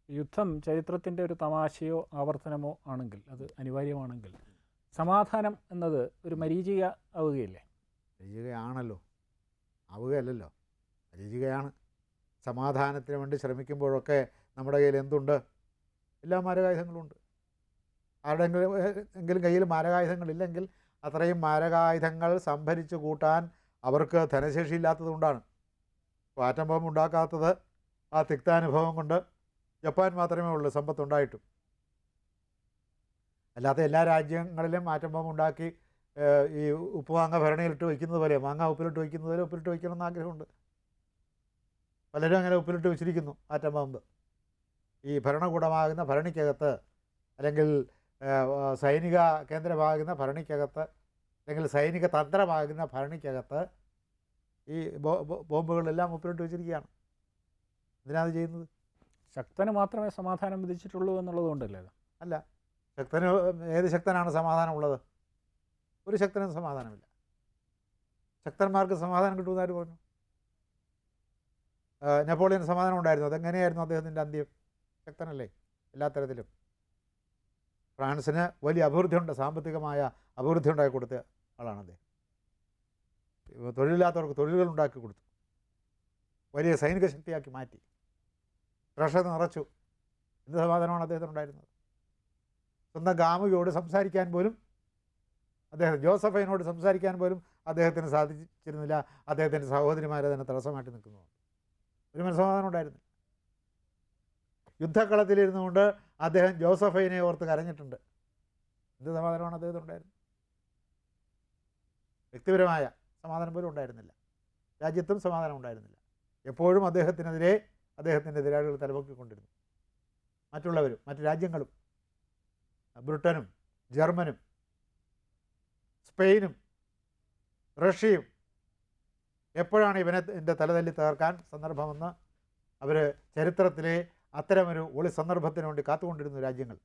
യുദ്ധം ചരിത്രത്തിൻ്റെ ഒരു തമാശയോ ആവർത്തനമോ ആണെങ്കിൽ, അത് അനിവാര്യമാണെങ്കിൽ, സമാധാനം എന്നത് ഒരു മരീചിക ആവുകയില്ലേ? മരീചികയാണല്ലോ, ആവുകയല്ലല്ലോ, മരീചികയാണ്. സമാധാനത്തിന് വേണ്ടി ശ്രമിക്കുമ്പോഴൊക്കെ നമ്മുടെ കയ്യിൽ എന്തുണ്ട്? എല്ലാ മാരകായുധങ്ങളുണ്ട്. ആരുടെയെങ്കിലും എങ്കിലും കയ്യിൽ മാരകായുധങ്ങളില്ലെങ്കിൽ അത്രയും മാരകായുധങ്ങൾ സംഭരിച്ചു കൂട്ടാൻ അവർക്ക് ധനശേഷി ഇല്ലാത്തതുകൊണ്ടാണ്. ആറ്റം ബോംബ് ഉണ്ടാക്കാത്തത് ആ തിക്താനുഭവം കൊണ്ട് ജപ്പാൻ മാത്രമേ ഉള്ളൂ സമ്പത്തുണ്ടായിട്ടും. അല്ലാത്ത എല്ലാ രാജ്യങ്ങളിലും ആറ്റം ബോംബ് ഉണ്ടാക്കി ഈ ഉപ്പ് മാങ്ങ ഭരണിയിലിട്ട് വയ്ക്കുന്നത് പോലെ, മാങ്ങ ഉപ്പിലിട്ട് വയ്ക്കുന്നത് പോലെ ഉപ്പിലിട്ട് വയ്ക്കണമെന്ന് ആഗ്രഹമുണ്ട്. പലരും അങ്ങനെ ഉപ്പിലിട്ട് വെച്ചിരിക്കുന്നു ആറ്റം ബോംബ്. ഈ ഭരണകൂടമാകുന്ന ഭരണിക്കകത്ത്, അല്ലെങ്കിൽ സൈനിക കേന്ദ്രമാകുന്ന ഭരണിക്കകത്ത്, അല്ലെങ്കിൽ സൈനിക തന്ത്രമാകുന്ന ഭരണിക്കകത്ത് ഈ ബോംബുകളെല്ലാം ഉപ്പിലിട്ട് വെച്ചിരിക്കുകയാണ്. എന്തിനാണ് ചെയ്യുന്നത്? ശക്തന് മാത്രമേ സമാധാനം വിധിച്ചിട്ടുള്ളൂ എന്നുള്ളതുകൊണ്ടല്ലേ അത്? അല്ല, ശക്തന്, ഏത് ശക്തനാണ് സമാധാനമുള്ളത്? ഒരു ശക്തനും സമാധാനമില്ല. ശക്തന്മാർക്ക് സമാധാനം കിട്ടുമെന്നാര് പറഞ്ഞു? നെപ്പോളിയൻ സമാധാനം ഉണ്ടായിരുന്നു. അതെങ്ങനെയായിരുന്നു അദ്ദേഹത്തിൻ്റെ അന്ത്യം? ശക്തനല്ലേ എല്ലാ തരത്തിലും. ഫ്രാൻസിന് വലിയ അഭിവൃദ്ധിയുണ്ട്, സാമ്പത്തികമായ അഭിവൃദ്ധി ഉണ്ടാക്കി കൊടുത്ത ആളാണ് അദ്ദേഹം. തൊഴിലില്ലാത്തവർക്ക് തൊഴിലുകൾ ഉണ്ടാക്കി കൊടുത്തു, വലിയ സൈനിക ശക്തിയാക്കി മാറ്റി, ട്രഷർ നിറച്ചു. എന്ത് സമാധാനമാണ് അദ്ദേഹത്തിനുണ്ടായിരുന്നത്? സ്വന്തം കാമുകിയോട് സംസാരിക്കാൻ പോലും അദ്ദേഹം, ജോസഫൈനോട് സംസാരിക്കാൻ പോലും അദ്ദേഹത്തിന് സാധിച്ചിരുന്നില്ല. അദ്ദേഹത്തിൻ്റെ സഹോദരിമാരെ തന്നെ തടസ്സമായിട്ട് നിൽക്കുന്നു. ഒരു മനസ്സമാധാനം ഉണ്ടായിരുന്നു. യുദ്ധക്കളത്തിലിരുന്നു കൊണ്ട് അദ്ദേഹം ജോസഫൈനെ ഓർത്ത് കരഞ്ഞിട്ടുണ്ട്. എന്ത് സമാധാനമാണ് അദ്ദേഹത്തിനുണ്ടായിരുന്നത്? വ്യക്തിപരമായ സമാധാനം പോലും ഉണ്ടായിരുന്നില്ല. രാജ്യത്തും സമാധാനം ഉണ്ടായിരുന്നില്ല. എപ്പോഴും അദ്ദേഹത്തിനെതിരെ അദ്ദേഹത്തിൻ്റെ എതിരാളികൾ തലപൊക്കിക്കൊണ്ടിരുന്നു. മറ്റുള്ളവരും, മറ്റു രാജ്യങ്ങളും, ബ്രിട്ടനും ജർമ്മനും സ്പെയിനും റഷ്യയും എപ്പോഴാണ് ഇവനെ തലതല്ലി തകർക്കാൻ സന്ദർഭമെന്ന് അവർ ചരിത്രത്തിലെ അത്തരമൊരു ഒളി സന്ദർഭത്തിന് വേണ്ടി കാത്തുകൊണ്ടിരുന്നു രാജ്യങ്ങൾ.